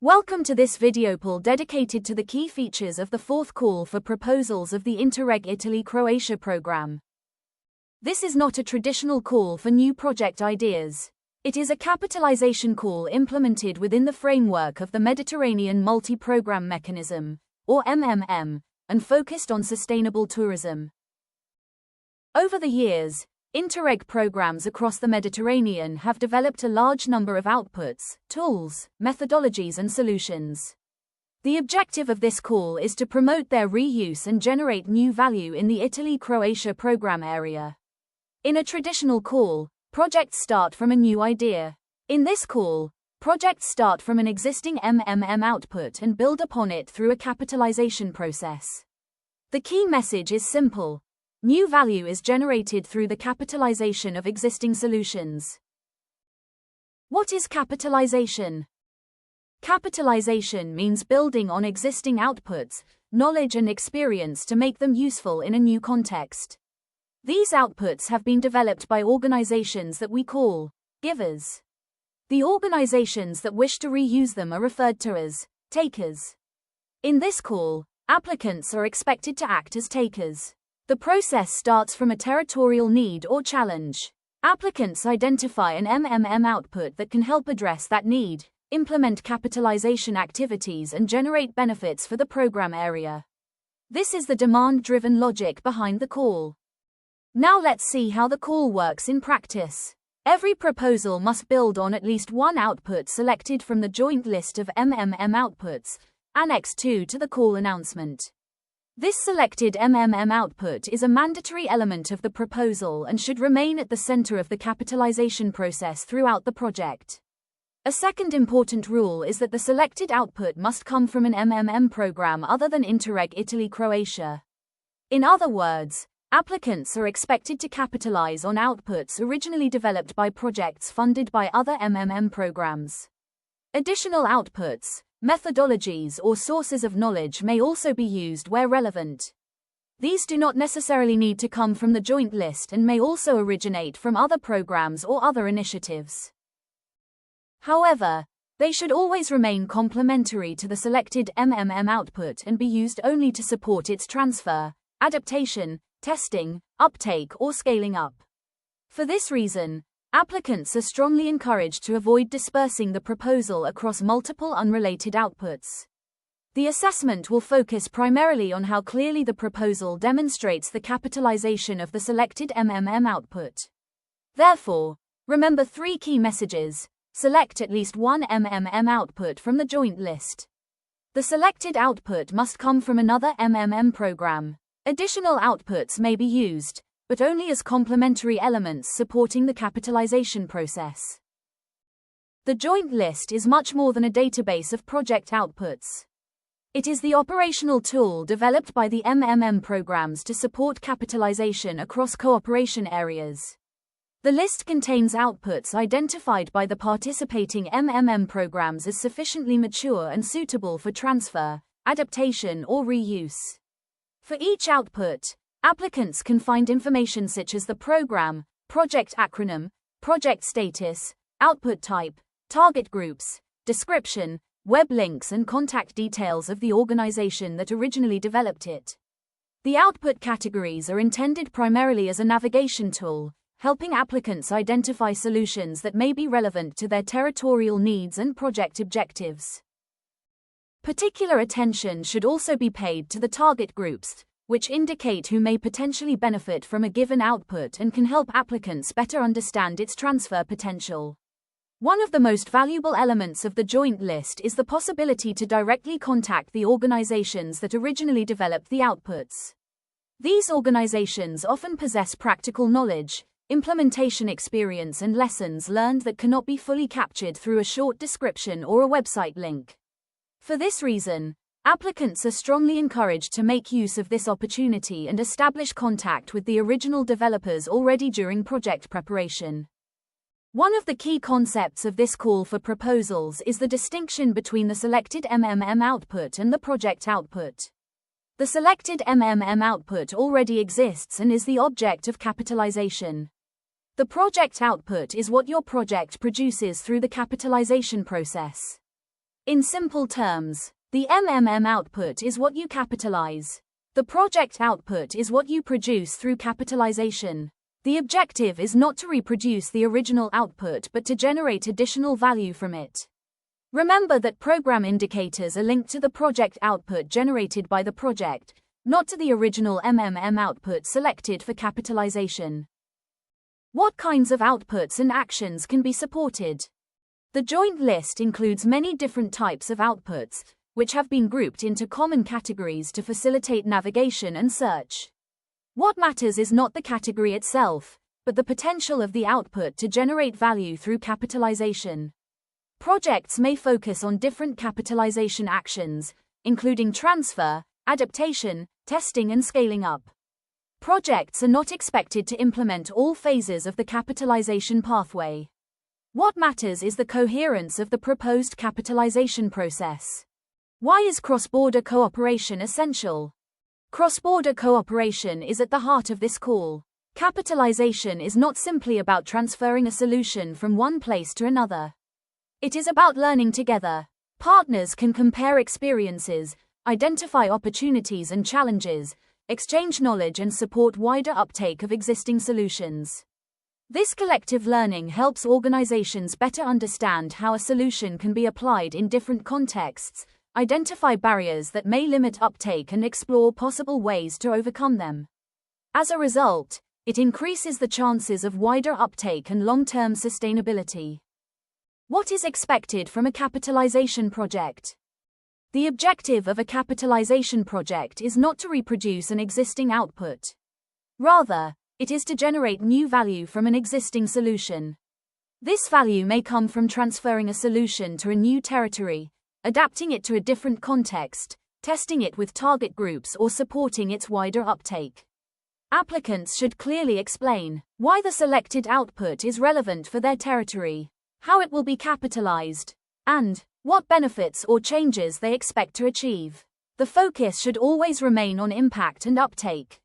Welcome to this video poll dedicated to the key features of the fourth call for proposals of the Interreg Italy-Croatia program. This is not a traditional call for new project ideas. It is a capitalization call implemented within the framework of the Mediterranean Multi-Program Mechanism, or MMM, and focused on sustainable tourism. Over the years, Interreg programs across the Mediterranean have developed a large number of outputs, tools, methodologies and solutions. The objective of this call is to promote their reuse and generate new value in the Italy-Croatia program area. In a traditional call, projects start from a new idea. In this call, projects start from an existing MMM output and build upon it through a capitalization process. The key message is simple. New value is generated through the capitalization of existing solutions. What is capitalization? Capitalization means building on existing outputs, knowledge and experience to make them useful in a new context. These outputs have been developed by organizations that we call givers. The organizations that wish to reuse them are referred to as takers. In this call, applicants are expected to act as takers. The process starts from a territorial need or challenge. Applicants identify an MMM output that can help address that need, implement capitalization activities and generate benefits for the program area. This is the demand-driven logic behind the call. Now let's see how the call works in practice. Every proposal must build on at least one output selected from the joint list of MMM outputs, Annex 2 to the call announcement. This selected MMM output is a mandatory element of the proposal and should remain at the center of the capitalization process throughout the project. A second important rule is that the selected output must come from an MMM program other than Interreg Italy-Croatia. In other words, applicants are expected to capitalize on outputs originally developed by projects funded by other MMM programs. Additional outputs, methodologies or sources of knowledge may also be used where relevant. These do not necessarily need to come from the joint list and may also originate from other programs or other initiatives. However, they should always remain complementary to the selected MMM output and be used only to support its transfer, adaptation, testing, uptake or scaling up. For this reason, applicants are strongly encouraged to avoid dispersing the proposal across multiple unrelated outputs. The assessment will focus primarily on how clearly the proposal demonstrates the capitalization of the selected MMM output. Therefore, remember three key messages. Select at least one MMM output from the joint list. The selected output must come from another MMM program. Additional outputs may be used, but only as complementary elements supporting the capitalization process. The joint list is much more than a database of project outputs. It is the operational tool developed by the MMM programs to support capitalization across cooperation areas. The list contains outputs identified by the participating MMM programs as sufficiently mature and suitable for transfer, adaptation or reuse. For each output, applicants can find information such as the program, project acronym, project status, output type, target groups, description, web links and contact details of the organization that originally developed it. The output categories are intended primarily as a navigation tool, helping applicants identify solutions that may be relevant to their territorial needs and project objectives. Particular attention should also be paid to the target groups, which indicate who may potentially benefit from a given output and can help applicants better understand its transfer potential. One of the most valuable elements of the joint list is the possibility to directly contact the organizations that originally developed the outputs. These organizations often possess practical knowledge, implementation experience and lessons learned that cannot be fully captured through a short description or a website link. For this reason, applicants are strongly encouraged to make use of this opportunity and establish contact with the original developers already during project preparation. One of the key concepts of this call for proposals is the distinction between the selected MMM output and the project output. The selected MMM output already exists and is the object of capitalization. The project output is what your project produces through the capitalization process. In simple terms, the output is what you capitalize. The project output is what you produce through capitalization. The objective is not to reproduce the original output but to generate additional value from it. Remember that program indicators are linked to the project output generated by the project, not to the original output selected for capitalization. What kinds of outputs and actions can be supported? The joint list includes many different types of outputs, which have been grouped into common categories to facilitate navigation and search. What matters is not the category itself, but the potential of the output to generate value through capitalization. Projects may focus on different capitalization actions, including transfer, adaptation, testing and scaling up. Projects are not expected to implement all phases of the capitalization pathway. What matters is the coherence of the proposed capitalization process. Why is cross-border cooperation essential? Cross-border cooperation is at the heart of this call. Capitalization is not simply about transferring a solution from one place to another. It is about learning together. Partners can compare experiences, identify opportunities and challenges, exchange knowledge and support wider uptake of existing solutions. This collective learning helps organizations better understand how a solution can be applied in different contexts, identify barriers that may limit uptake and explore possible ways to overcome them. As a result, it increases the chances of wider uptake and long-term sustainability. What is expected from a capitalization project? The objective of a capitalization project is not to reproduce an existing output. Rather, it is to generate new value from an existing solution. This value may come from transferring a solution to a new territory, adapting it to a different context, testing it with target groups or supporting its wider uptake. Applicants should clearly explain why the selected output is relevant for their territory, how it will be capitalized, and what benefits or changes they expect to achieve. The focus should always remain on impact and uptake.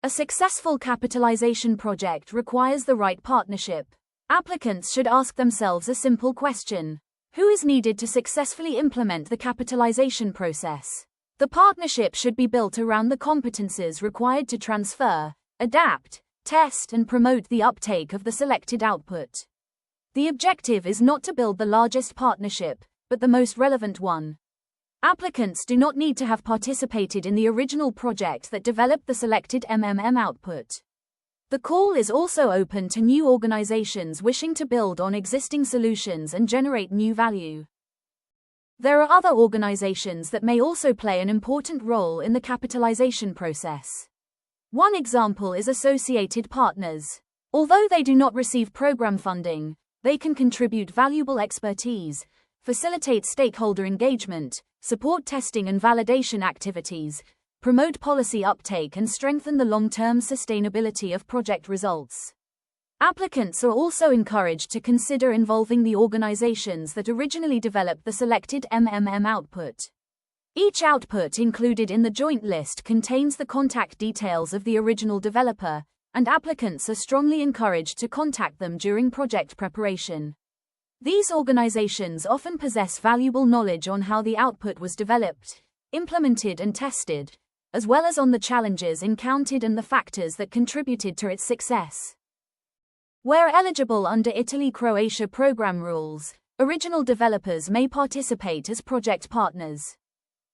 A successful capitalization project requires the right partnership. Applicants should ask themselves a simple question: who is needed to successfully implement the capitalization process? The partnership should be built around the competencies required to transfer, adapt, test, and promote the uptake of the selected output. The objective is not to build the largest partnership, but the most relevant one. Applicants do not need to have participated in the original project that developed the selected output. The call is also open to new organizations wishing to build on existing solutions and generate new value. There are other organizations that may also play an important role in the capitalization process. One example is associated partners. Although they do not receive program funding, they can contribute valuable expertise, facilitate stakeholder engagement, support testing and validation activities, promote policy uptake and strengthen the long-term sustainability of project results. Applicants are also encouraged to consider involving the organizations that originally developed the selected output. Each output included in the joint list contains the contact details of the original developer, and applicants are strongly encouraged to contact them during project preparation. These organizations often possess valuable knowledge on how the output was developed, implemented and tested, as well as on the challenges encountered and the factors that contributed to its success. Where eligible under Italy-Croatia program rules, original developers may participate as project partners.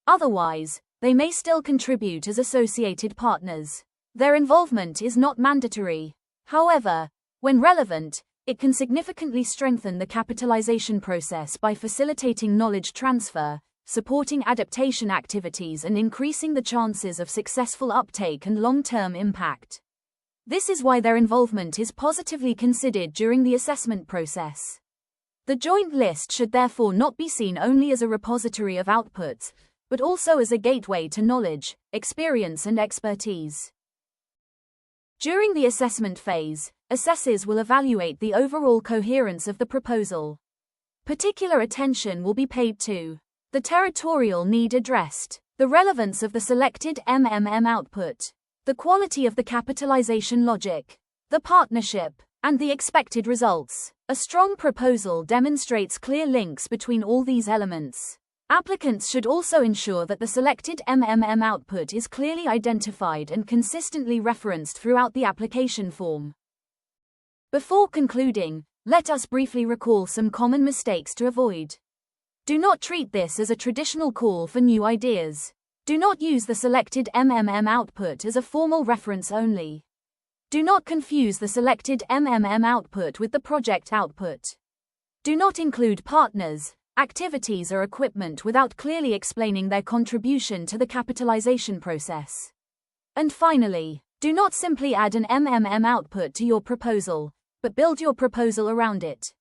Otherwise, they may still contribute as associated partners. Their involvement is not mandatory. However, when relevant, it can significantly strengthen the capitalization process by facilitating knowledge transfer, supporting adaptation activities and increasing the chances of successful uptake and long-term impact. This is why their involvement is positively considered during the assessment process. The joint list should therefore not be seen only as a repository of outputs, but also as a gateway to knowledge, experience and expertise. During the assessment phase, assessors will evaluate the overall coherence of the proposal. Particular attention will be paid to the territorial need addressed, the relevance of the selected output, the quality of the capitalization logic, the partnership, and the expected results. A strong proposal demonstrates clear links between all these elements. Applicants should also ensure that the selected output is clearly identified and consistently referenced throughout the application form. Before concluding, let us briefly recall some common mistakes to avoid. Do not treat this as a traditional call for new ideas. Do not use the selected output as a formal reference only. Do not confuse the selected output with the project output. Do not include partners, activities or equipment without clearly explaining their contribution to the capitalization process. And finally, do not simply add an output to your proposal, but build your proposal around it.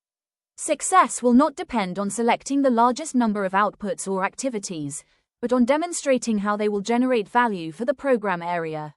Success will not depend on selecting the largest number of outputs or activities, but on demonstrating how they will generate value for the program area.